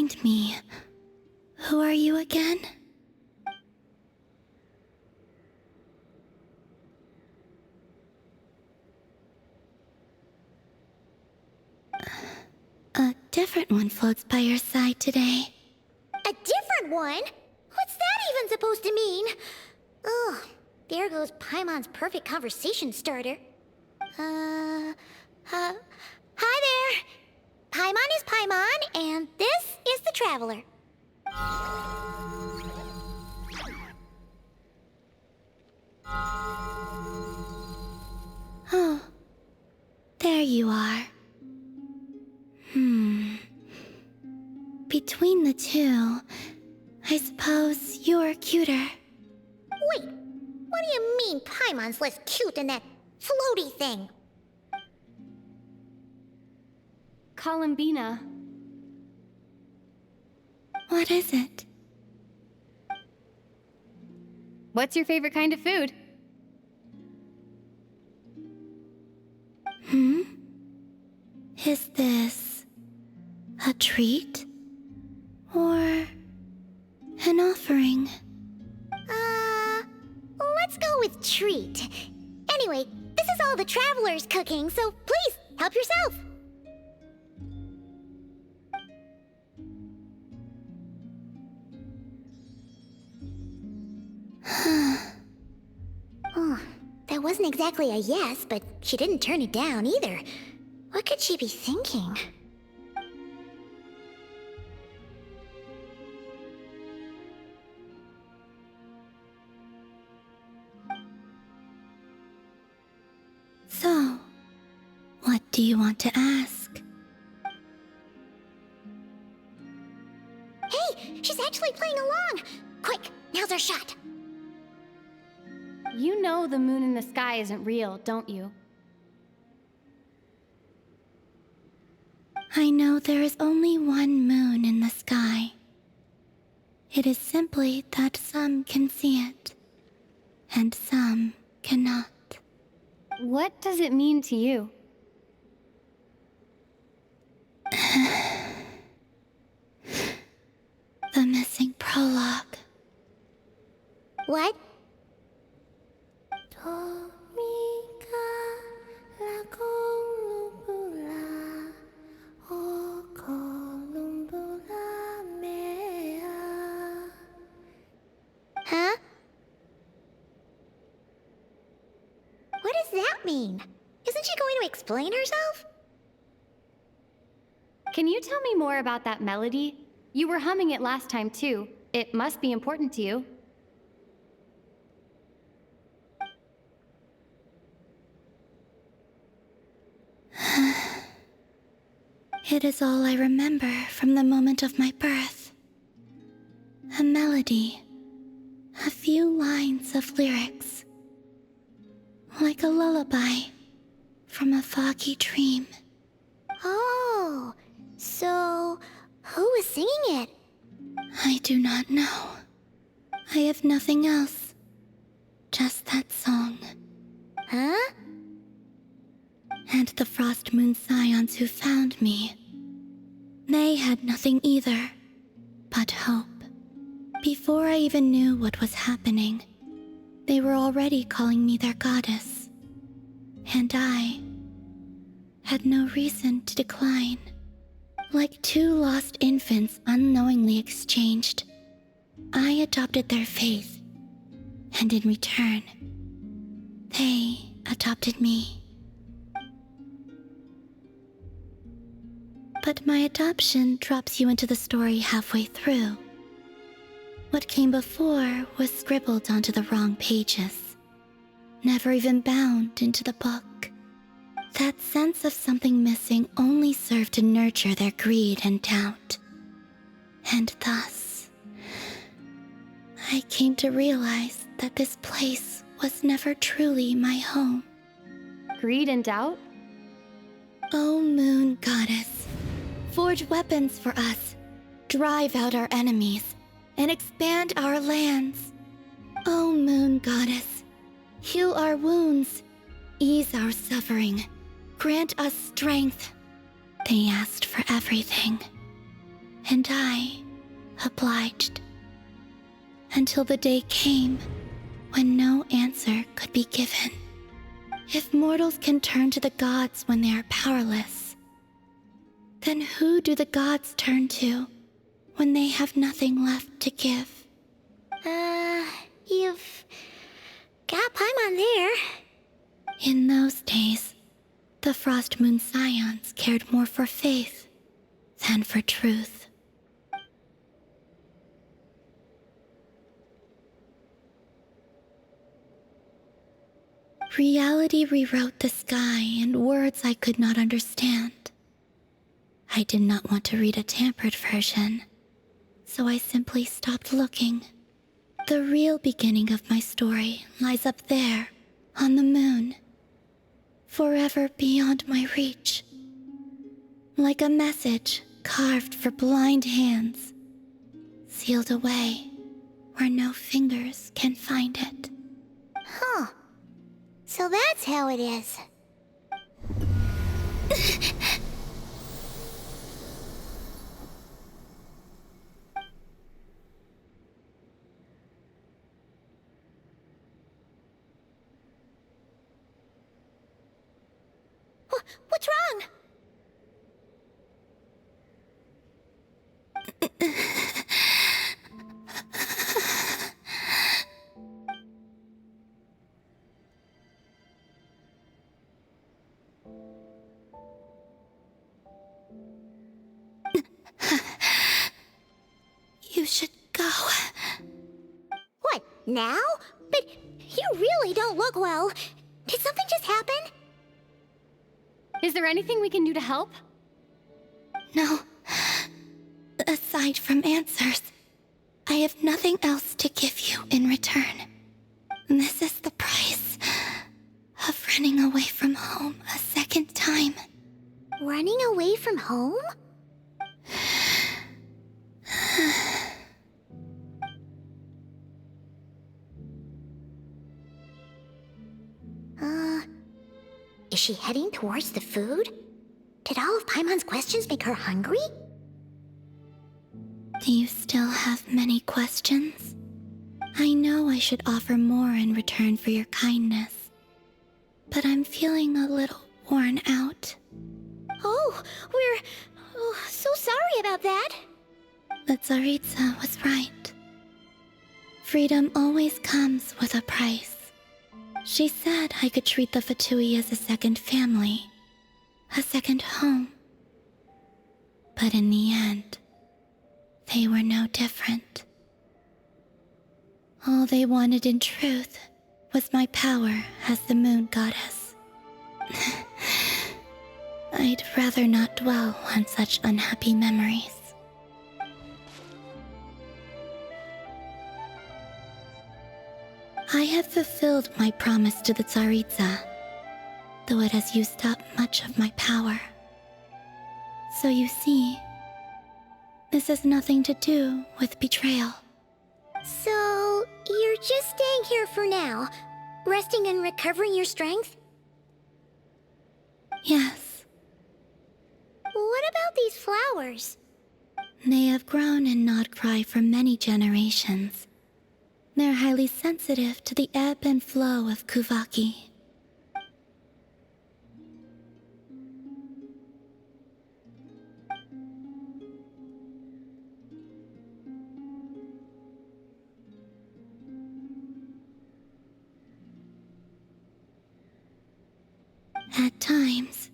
remind me, who are you again? A different one floats by your side today. A different one? What's that even supposed to mean? Ugh, there goes Paimon's perfect conversation starter. Hi there! Paimon is Paimon, and this is the Traveler. Oh, there you are. Between the two, I suppose you're cuter. Wait, what do you mean Paimon's less cute than that floaty thing? Columbina. What is it? What's your favorite kind of food? Is this a treat? Or an offering? Let's go with treat. Anyway, this is all the Traveler's cooking, so please, help yourself. Oh, that wasn't exactly a yes, but she didn't turn it down either. What could she be thinking? So, what do you want to ask? Hey, she's actually playing along! Quick, now's our shot. You know the moon in the sky isn't real, don't you? I know there is only one moon in the sky. It is simply that some can see it, and some cannot. What does it mean to you? The missing prologue. What? Huh? What does that mean? Isn't she going to explain herself? Can you tell me more about that melody? You were humming it last time too. It must be important to you. It is all I remember from the moment of my birth. A melody. A few lines of lyrics. Like a lullaby from a foggy dream. Oh, so who was singing it? I do not know. I have nothing else. Just that song. Huh? And the Frost Moon Scions who found me. They had nothing either, but hope. Before I even knew what was happening, they were already calling me their goddess. And I had no reason to decline. Like two lost infants unknowingly exchanged, I adopted their faith. And in return, they adopted me. But my adoption drops you into the story halfway through. What came before was scribbled onto the wrong pages, never even bound into the book. That sense of something missing only served to nurture their greed and doubt. And thus, I came to realize that this place was never truly my home. Greed and doubt? O Moon Goddess, forge weapons for us, drive out our enemies, and expand our lands. O Moon Goddess, heal our wounds, ease our suffering, grant us strength. They asked for everything, and I obliged. Until the day came when no answer could be given. If mortals can turn to the gods when they are powerless, then who do the gods turn to when they have nothing left to give? You've got Paimon there. In those days, the Frost Moon Scions cared more for faith than for truth. Reality rewrote the sky in words I could not understand. I did not want to read a tampered version, so I simply stopped looking. The real beginning of my story lies up there, on the moon, forever beyond my reach. Like a message carved for blind hands, sealed away where no fingers can find it. Huh. So that's how it is. What's wrong? You should go. What, now? But you really don't look well. Did something just happen? Is there anything we can do to help? No. Aside from answers, I have nothing else to give you in return. This is the price of running away from home a second time. Running away from home? Is she heading towards the food? Did all of Paimon's questions make her hungry? Do you still have many questions? I know I should offer more in return for your kindness, but I'm feeling a little worn out. Oh, we're so sorry about that. The Tsaritsa was right. Freedom always comes with a price. She said I could treat the Fatui as a second family, a second home. But in the end, they were no different. All they wanted in truth was my power as the moon goddess. I'd rather not dwell on such unhappy memories. I have fulfilled my promise to the Tsaritsa, though it has used up much of my power. So you see, this has nothing to do with betrayal. So, you're just staying here for now, resting and recovering your strength? Yes, What about these flowers? they have grown in Nodcry for many generations. They're highly sensitive to the ebb and flow of Kuvaki. At times,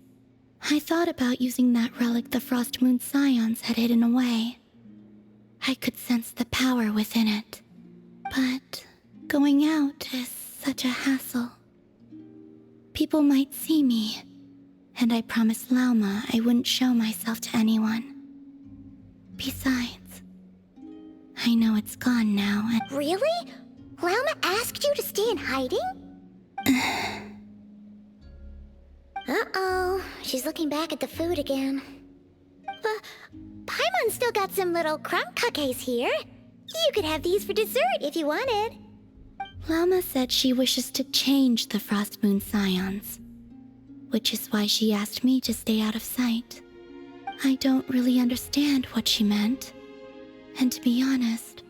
I thought about using that relic the Frost Moon Scions had hidden away. I could sense the power within it. But going out is such a hassle. People might see me, and I promised Lauma I wouldn't show myself to anyone. Besides, I know it's gone now and... Really? Lauma asked you to stay in hiding? Uh-oh, she's looking back at the food again. But Paimon's still got some little crumb cookies here. You could have these for dessert if you wanted. Lauma said she wishes to change the Frost Moon Scions, which is why she asked me to stay out of sight. I don't really understand what she meant. And to be honest,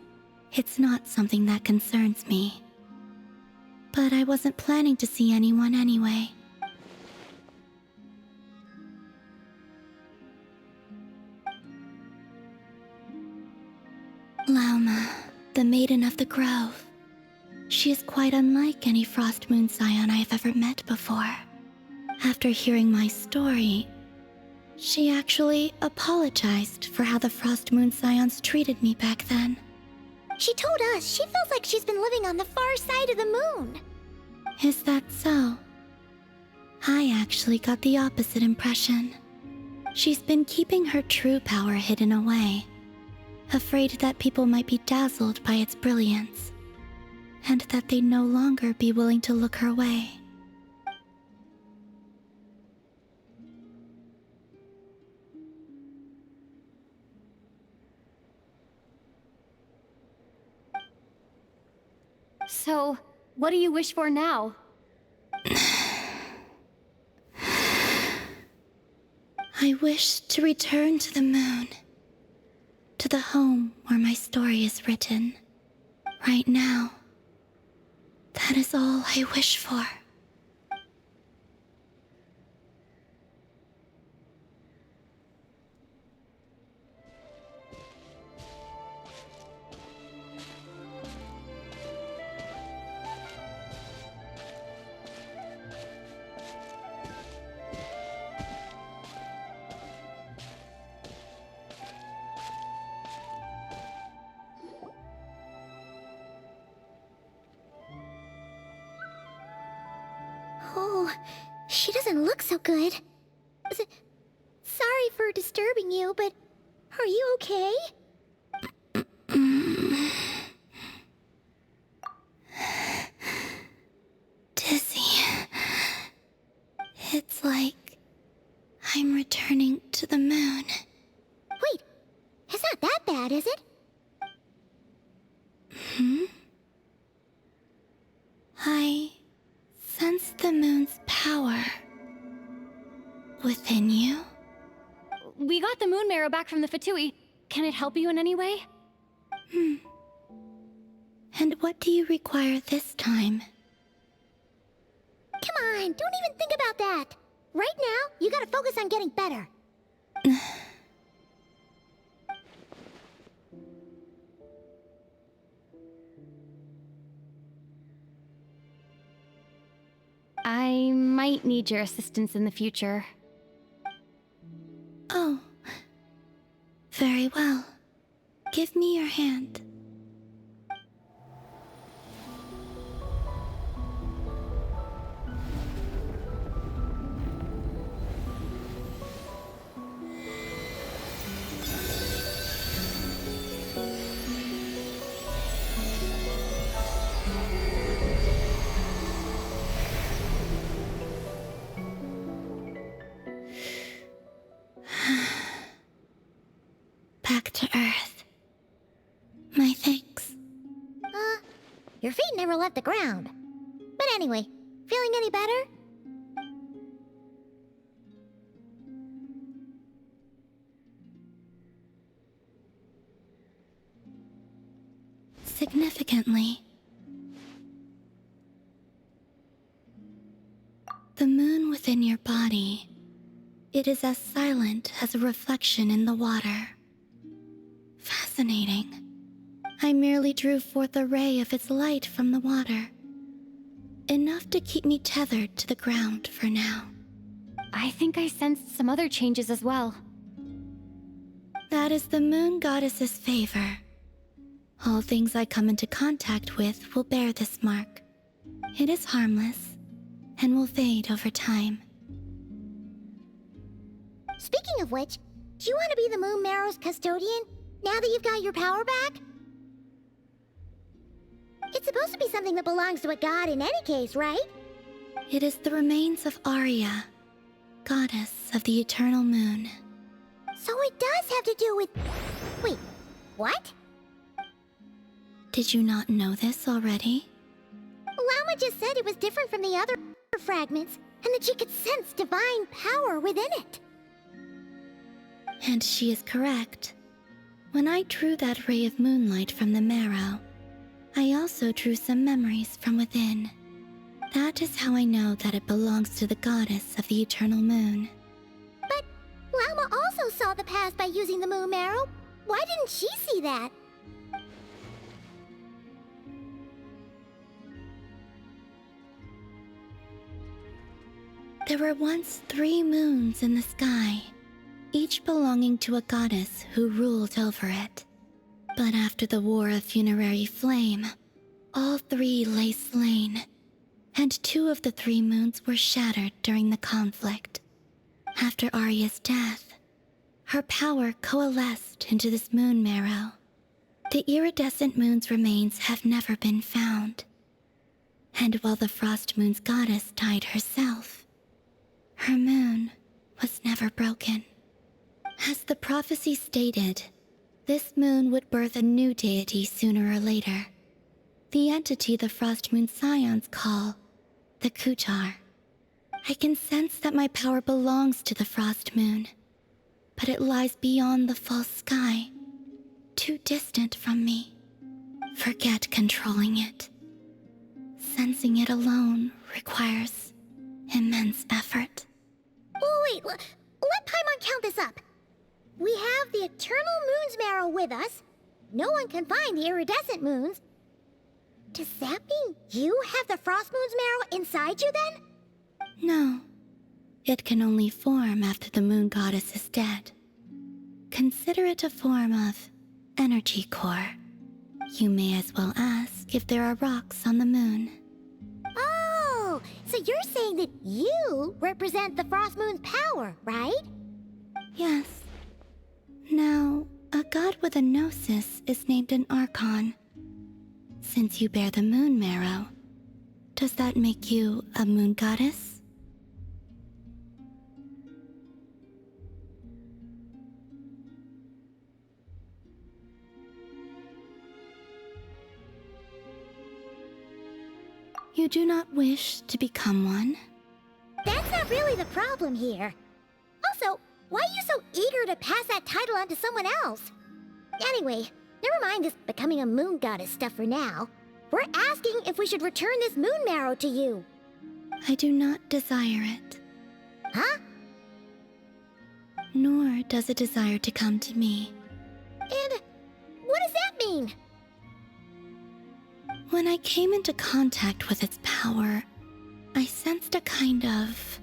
it's not something that concerns me. But I wasn't planning to see anyone anyway. Lauma, the Maiden of the Grove. She is quite unlike any Frost Moon Scion I have ever met before. After hearing my story, she actually apologized for how the Frost Moon Scions treated me back then. She told us she feels like she's been living on the far side of the moon. Is that so? I actually got the opposite impression. She's been keeping her true power hidden away, afraid that people might be dazzled by its brilliance, and that they'd no longer be willing to look her way. So, what do you wish for now? I wish to return to the moon, to the home where my story is written. Right now, that is all I wish for. Oh, she doesn't look so good. Sorry for disturbing you, but are you okay? Dizzy. It's like I'm returning to the moon. Wait, it's not that bad, is it? I sense the moon's power within you. We got the moon marrow back from the Fatui. Can it help you in any way? And what do you require this time? Come on, don't even think about that. Right now, you gotta focus on getting better. I might need your assistance in the future. Oh. Very well. Give me your hand. Back to Earth. My thanks. Your feet never left the ground. But anyway, feeling any better? Significantly. The moon within your body, it is as silent as a reflection in the water. Fascinating. I merely drew forth a ray of its light from the water. Enough to keep me tethered to the ground for now. I think I sensed some other changes as well. That is the moon goddess's favor. All things I come into contact with will bear this mark. It is harmless, and will fade over time. Speaking of which, do you want to be the Moon Marrow's custodian, now that you've got your power back? It's supposed to be something that belongs to a god in any case, right? It is the remains of Arya, goddess of the eternal moon. So it does have to do with... Wait, what? Did you not know this already? Llama just said it was different from the other fragments, and that she could sense divine power within it. And she is correct. When I drew that ray of moonlight from the marrow, I also drew some memories from within. That is how I know that it belongs to the goddess of the eternal moon. But Llama also saw the past by using the moon marrow. Why didn't she see that? There were once 3 moons in the sky, each belonging to a goddess who ruled over it. But after the War of Funerary Flame, all 3 lay slain, and 2 of the 3 moons were shattered during the conflict. After Arya's death, her power coalesced into this moon marrow. The iridescent moon's remains have never been found. And while the Frost Moon's goddess died herself, her moon was never broken. As the prophecy stated, this moon would birth a new deity sooner or later. The entity the Frost Moon Scions call the Kutar. I can sense that my power belongs to the Frost Moon, but it lies beyond the false sky, too distant from me. Forget controlling it. Sensing it alone requires immense effort. Oh, wait, let Paimon count this up. We have the Eternal Moon's marrow with us. No one can find the iridescent moons. Does that mean you have the Frost Moon's marrow inside you then? No. It can only form after the moon goddess is dead. Consider it a form of energy core. You may as well ask if there are rocks on the moon. Oh, so you're saying that you represent the Frost Moon's power, right? Yes. Now, a god with a gnosis is named an Archon. Since you bear the moon marrow, does that make you a moon goddess? You do not wish to become one? That's not really the problem here. Also, why are you so eager to pass that title on to someone else? Anyway, never mind this becoming a moon goddess stuff for now. We're asking if we should return this moon marrow to you. I do not desire it. Huh? Nor does it desire to come to me. And what does that mean? When I came into contact with its power, I sensed a kind of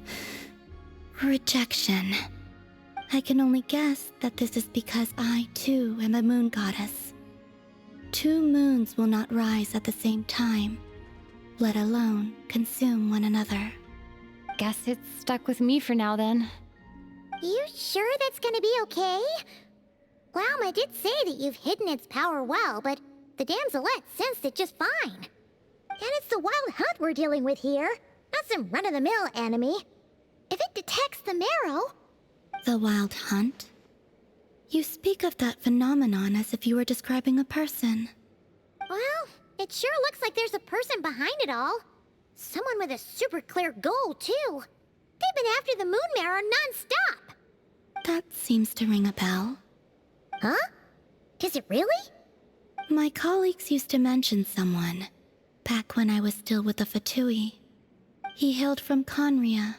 rejection. I can only guess that this is because I, too, am a moon goddess. 2 moons will not rise at the same time, let alone consume one another. Guess it's stuck with me for now then. You sure that's gonna be okay? Llama did say that you've hidden its power well, but the damselette sensed it just fine. And it's the wild hunt we're dealing with here, not some run-of-the-mill enemy. If it detects the marrow... The wild hunt? You speak of that phenomenon as if you were describing a person. Well, it sure looks like there's a person behind it all. Someone with a super clear goal, too. They've been after the moon marrow non-stop. That seems to ring a bell. Huh? Does it really? My colleagues used to mention someone, back when I was still with the Fatui. He hailed from Conria,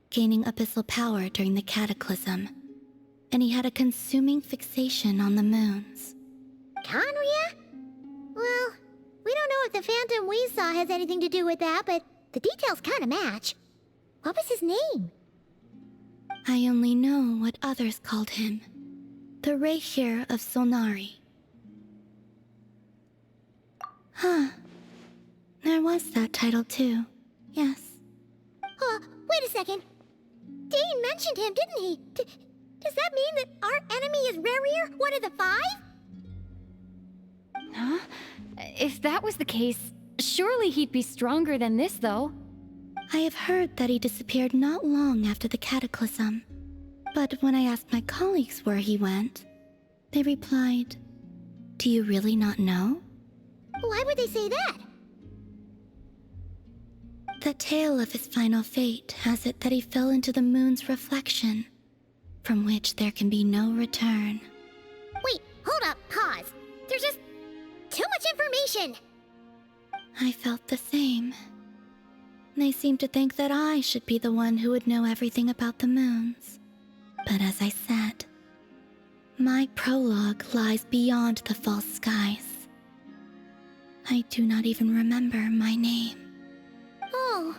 gaining abyssal power during the Cataclysm, and he had a consuming fixation on the moons. Conria? Well, we don't know if the phantom we saw has anything to do with that, but the details kind of match. What was his name? I only know what others called him. The Reikir of Solnari. Huh. There was that title too. Yes. Wait a second. Dane mentioned him, didn't he? Does that mean that our enemy is Rerir, one of the 5? Huh? If that was the case, surely he'd be stronger than this, though. I have heard that he disappeared not long after the Cataclysm. But when I asked my colleagues where he went, they replied, "Do you really not know?" Why would they say that? The tale of his final fate has it that he fell into the moon's reflection, from which there can be no return. Wait, hold up, pause. There's just too much information. I felt the same. They seemed to think that I should be the one who would know everything about the moons. But as I said, my prologue lies beyond the false skies. I do not even remember my name. Oh.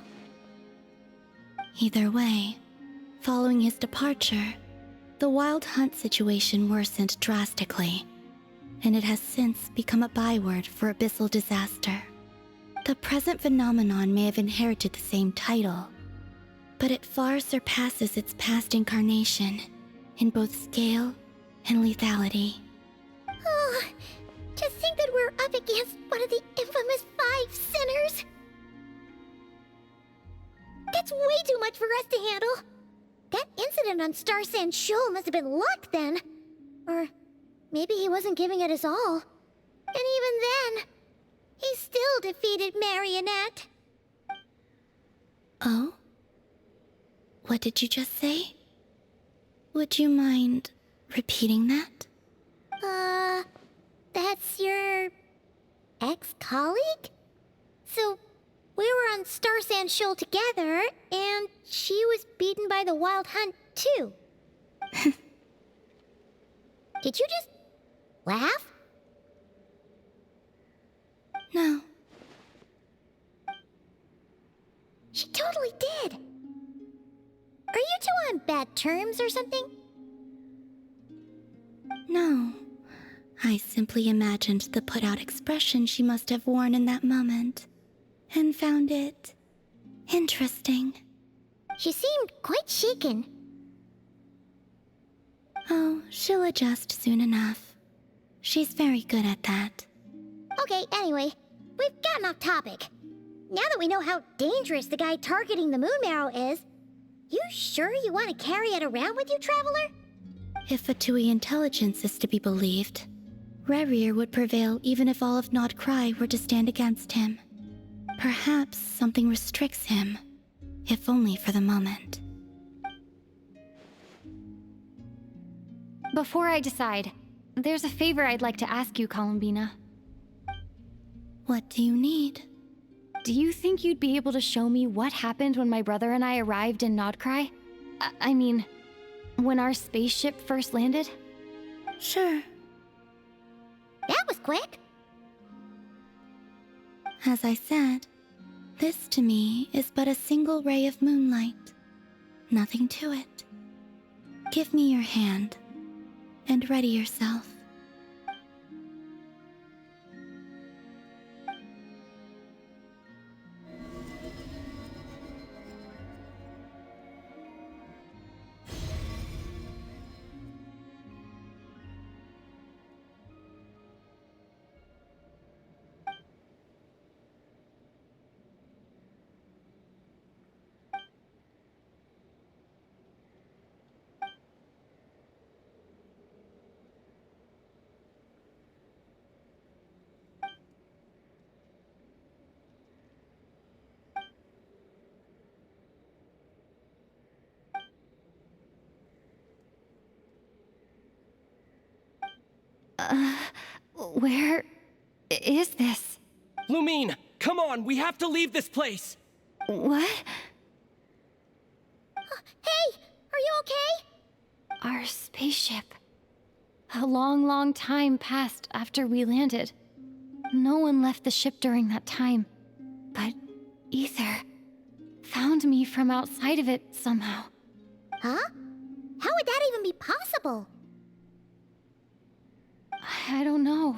Either way, following his departure, the wild hunt situation worsened drastically, and it has since become a byword for abyssal disaster. The present phenomenon may have inherited the same title, but it far surpasses its past incarnation in both scale and lethality. Oh, to think that we're up against one of the infamous 5 sinners. That's way too much for us to handle. That incident on Star Sand Shoal must have been luck then. Or maybe he wasn't giving it his all. And even then, he still defeated Marionette. Oh? What did you just say? Would you mind repeating that? That's your ex-colleague? So, we were on Star Sand Shoal together, and she was beaten by the Wild Hunt, too. Did you just laugh? No. She totally did. Are you two on bad terms or something? No. I simply imagined the put-out expression she must have worn in that moment, and found it interesting. She seemed quite shaken. Oh, she'll adjust soon enough. She's very good at that. Okay, anyway, we've gotten off topic. Now that we know how dangerous the guy targeting the moon marrow is, you sure you want to carry it around with you, Traveler? If Fatui intelligence is to be believed, Rerir would prevail even if all of Nod Cry were to stand against him. Perhaps something restricts him, if only for the moment. Before I decide, there's a favor I'd like to ask you, Columbina. What do you need? Do you think you'd be able to show me what happened when my brother and I arrived in Nodcry? I mean, when our spaceship first landed? Sure. That was quick. As I said, this to me is but a single ray of moonlight. Nothing to it. Give me your hand, and ready yourself. Where is this? Lumine, come on, we have to leave this place! What? Hey, are you okay? Our spaceship. A long, long time passed after we landed. No one left the ship during that time, but Ether found me from outside of it somehow. Huh? How would that even be possible? I don't know.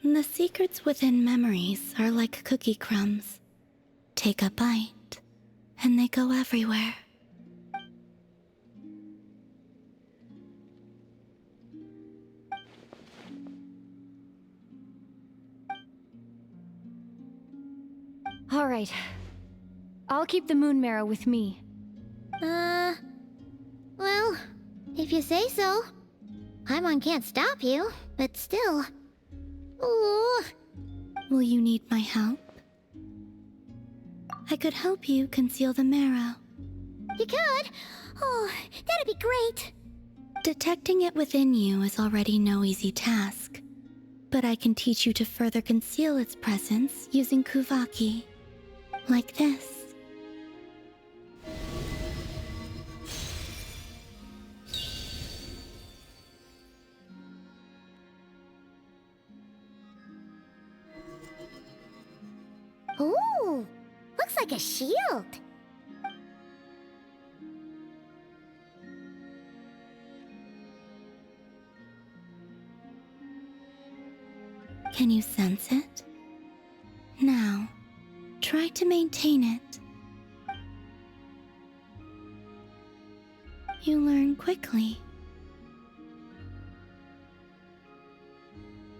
The secrets within memories are like cookie crumbs. Take a bite, and they go everywhere. All right. I'll keep the moon marrow with me. Well, if you say so. Paimon can't stop you, but still. Ooh. Will you need my help? I could help you conceal the marrow. You could? Oh, that'd be great. Detecting it within you is already no easy task, but I can teach you to further conceal its presence using Kuvaki. Like this. Ooh, looks like a shield. Can you sense it? Now, try to maintain it. You learn quickly.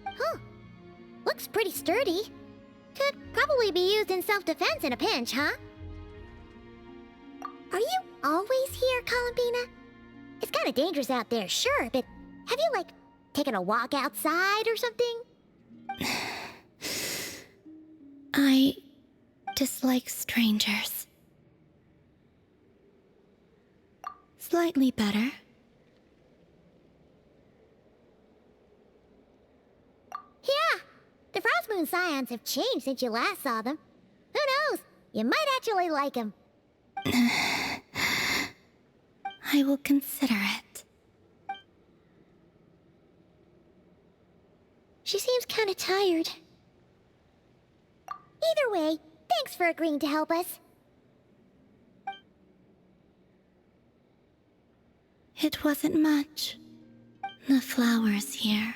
Huh. Looks pretty sturdy. Could probably be used in self-defense in a pinch, huh? Are you always here, Columbina? It's kind of dangerous out there, sure, but have you, like, taken a walk outside or something? I dislike strangers. Slightly better. Yeah, the Frost Moon Scions have changed since you last saw them. Who knows? You might actually like them. I will consider it. She seems kind of tired. Either way, thanks for agreeing to help us. It wasn't much. The flowers here.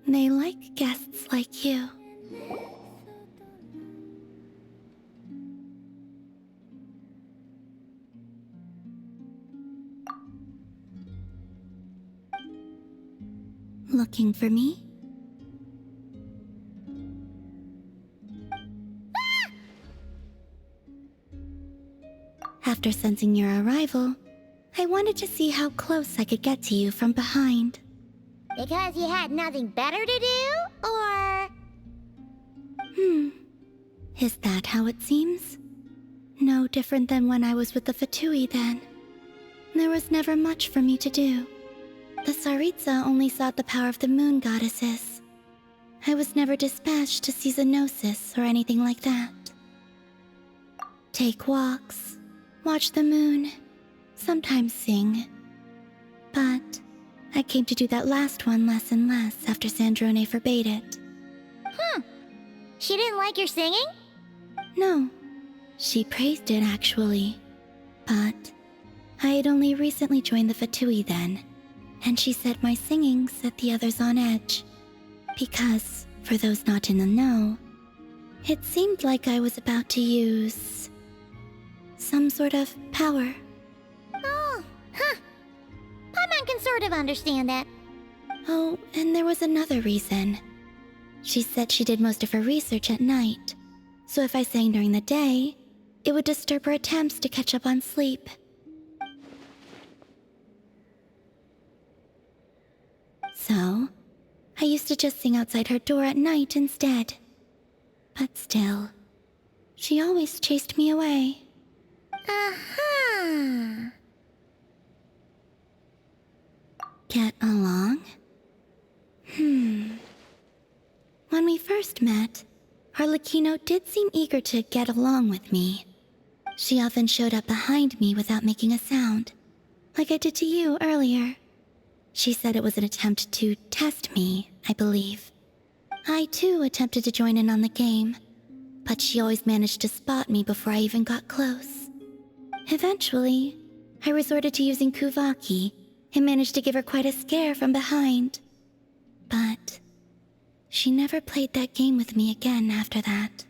They like guests like you. Looking for me? After sensing your arrival, I wanted to see how close I could get to you from behind. Because you had nothing better to do, or...? Is that how it seems? No different than when I was with the Fatui then. There was never much for me to do. The Tsaritsa only sought the power of the moon goddesses. I was never dispatched to see Zenosis or anything like that. Take walks, watch the moon, sometimes sing. But I came to do that last one less and less after Sandrone forbade it. She didn't like your singing? No, she praised it actually. But I had only recently joined the Fatui then, and she said my singing set the others on edge. Because, for those not in the know, it seemed like I was about to use some sort of power. Oh, huh. Paimon can sort of understand that. Oh, and there was another reason. She said she did most of her research at night, so if I sang during the day, it would disturb her attempts to catch up on sleep. So, I used to just sing outside her door at night instead. But still, she always chased me away. Uh-huh. Get along? When we first met, Harlequino did seem eager to get along with me. She often showed up behind me without making a sound, like I did to you earlier. She said it was an attempt to test me, I believe. I too attempted to join in on the game, but she always managed to spot me before I even got close. Eventually, I resorted to using Kuvaki and managed to give her quite a scare from behind. But she never played that game with me again after that.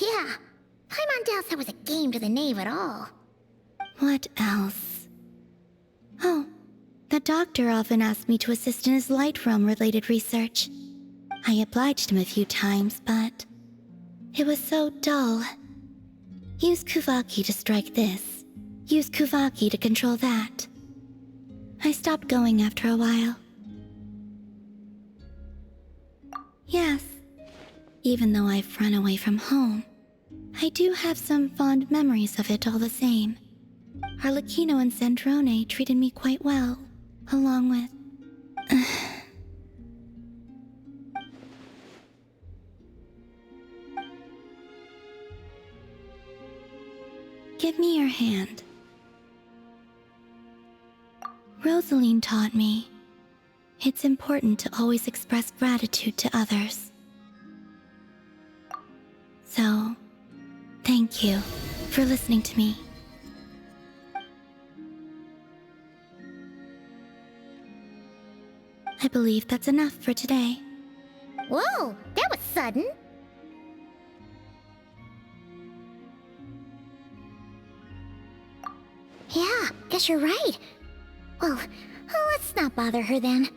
Yeah, Paimon doubts that was a game to the knave at all. What else? Oh, the doctor often asked me to assist in his light realm-related research. I obliged him a few times, but it was so dull. Use Kuvaki to strike this. Use Kuvaki to control that. I stopped going after a while. Yes, even though I've run away from home, I do have some fond memories of it all the same. Arlecchino and Sandrone treated me quite well, along with... Give me your hand. Rosaline taught me it's important to always express gratitude to others. So, thank you for listening to me. I believe that's enough for today. Whoa, that was sudden. Yeah, guess you're right. Well, let's not bother her then.